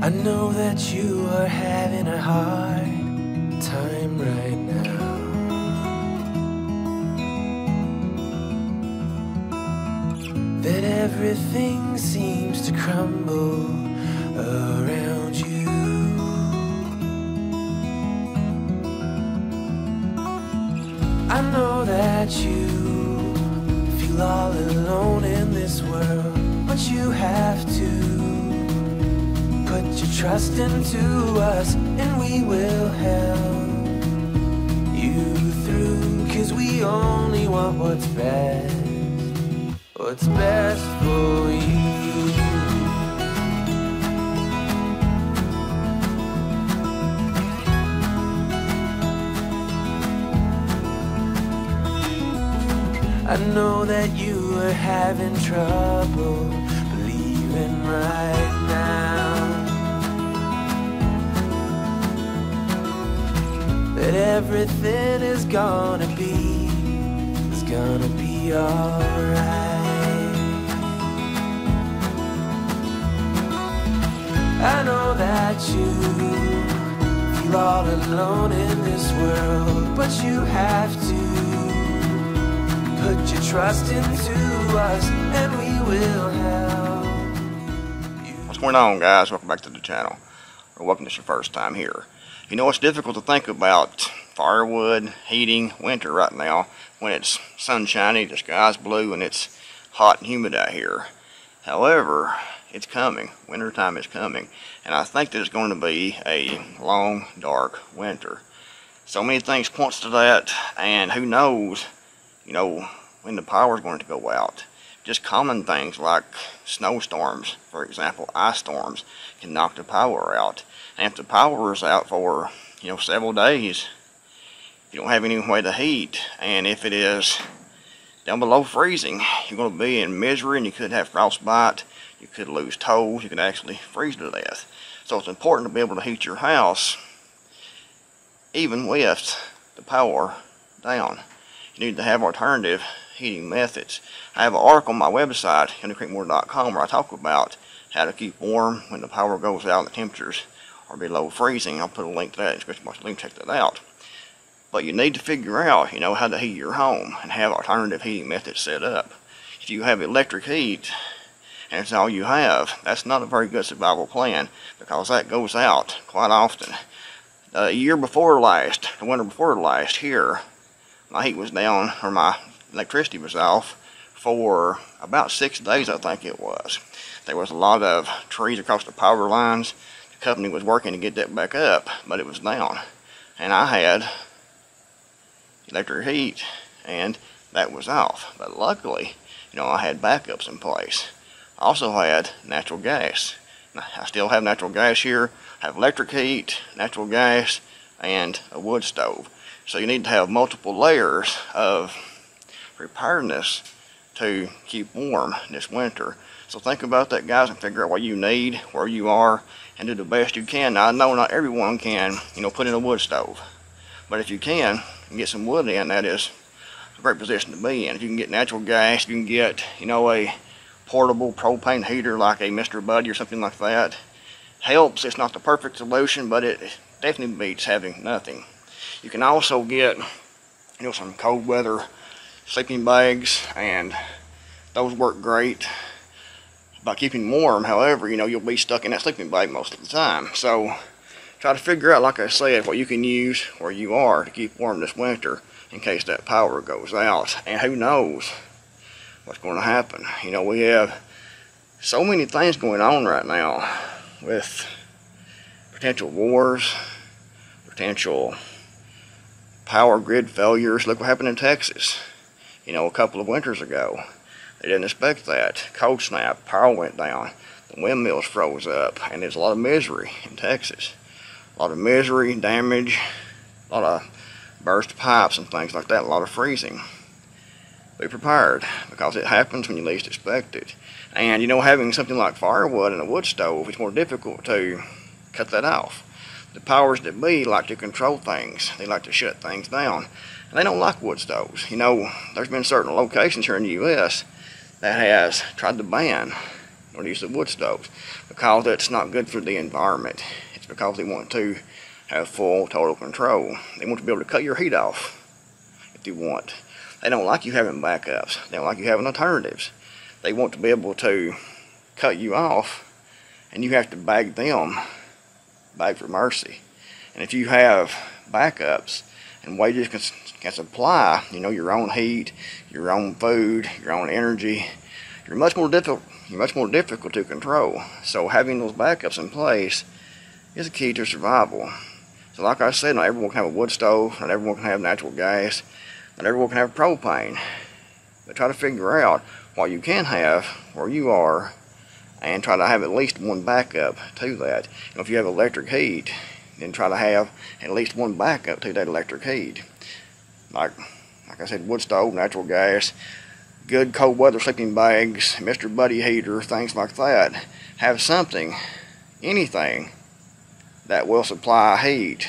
I know that you are having a hard time right now. That everything seems to crumble around you. I know that you feel all alone in this world, but you have to put your trust into us, and we will help you through, 'cause we only want what's best for you. I know that you are having trouble believing right now that everything is gonna be alright. I know that you feel all alone in this world, but you have to put your trust into us, and we will help you. What's going on, guys? Welcome back to the channel, or welcome to your first time here. You know, it's difficult to think about firewood, heating, winter right now when it's sunshiny, the sky's blue, and it's hot and humid out here. However, it's coming. Wintertime is coming, and I think that it's going to be a long, dark winter. So many things points to that, and who knows, you know, when the power is going to go out. Just common things like snowstorms, for example, ice storms, can knock the power out. And if the power is out for, you know, several days, you don't have any way to heat, and if it is down below freezing, you're going to be in misery, and you could have frostbite, you could lose toes, you could actually freeze to death. So it's important to be able to heat your house even with the power down. You need to have alternative heating methods. I have an article on my website, Creekmore.com, where I talk about how to keep warm when the power goes out and the temperatures are below freezing. I'll put a link to that in the description box. Check that out. But you need to figure out, you know, how to heat your home and have alternative heating methods set up. If you have electric heat and it's all you have, that's not a very good survival plan, because that goes out quite often. The year before last, the winter before last here, my heat was down, or my electricity was off for about 6 days, I think it was. There was a lot of trees across the power lines. The company was working to get that back up, but it was down. And I had electric heat, and that was off. But luckily, you know, I had backups in place. I also had natural gas. I still have natural gas here. I have electric heat, natural gas, and a wood stove. So you need to have multiple layers of preparedness to keep warm this winter. So think about that, guys, and figure out what you need, where you are, and do the best you can. Now, I know not everyone can, you know, put in a wood stove. But if you can, and get some wood in, that is a great position to be in. If you can get natural gas, you can get, you know, a portable propane heater like a Mr. Buddy or something like that. Helps. It's not the perfect solution, but it definitely beats having nothing. You can also get, you know, some cold weather sleeping bags, and those work great by keeping warm. However, you know, you'll be stuck in that sleeping bag most of the time. So try to figure out, like I said, what you can use where you are to keep warm this winter in case that power goes out. And who knows what's going to happen. You know, we have so many things going on right now with potential wars, potential power grid failures. Look what happened in Texas, you know, a couple of winters ago. They didn't expect that. Cold snap, power went down, the windmills froze up, and there's a lot of misery in Texas. A lot of misery, damage, a lot of burst pipes and things like that, a lot of freezing. Be prepared, because it happens when you least expect it. And, you know, having something like firewood and a wood stove, it's more difficult to cut that off. The powers that be like to control things. They like to shut things down. And they don't like wood stoves. You know, there's been certain locations here in the U.S. that has tried to ban or the use of wood stoves, because that's not good for the environment. It's because they want to have full, total control. They want to be able to cut your heat off if they want. They don't like you having backups. They don't like you having alternatives. They want to be able to cut you off, and you have to beg for mercy. And if you have backups and wages can supply, you know, your own heat, your own food, your own energy, you're much more difficult to control. So having those backups in place is a key to survival. So like I said, not everyone can have a wood stove, not everyone can have natural gas, not everyone can have propane. But try to figure out what you can have where you are, and try to have at least one backup to that. You know, if you have electric heat, then try to have at least one backup to that electric heat. Like I said, wood stove, natural gas, good cold weather sleeping bags, Mr. Buddy heater, things like that. Have something, anything that will supply heat,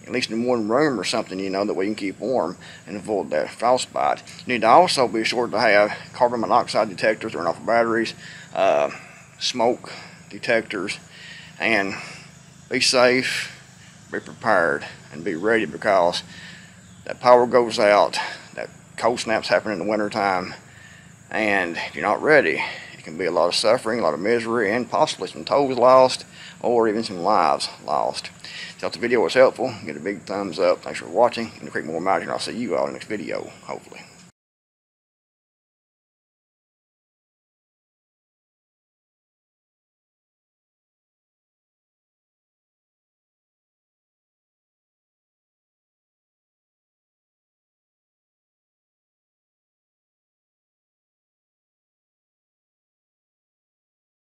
at least in one room or something, you know, that we can keep warm and avoid that frostbite. You need to also be sure to have carbon monoxide detectors or off batteries, smoke detectors, and be safe, be prepared, and be ready, because that power goes out, that cold snaps happen in the winter time, and if you're not ready, it can be a lot of suffering, a lot of misery, and possibly some toes lost, or even some lives lost. So if the video was helpful, give it a big thumbs up. Thanks for watching. In the Creekmore Mountain, I'll see you all in the next video, hopefully.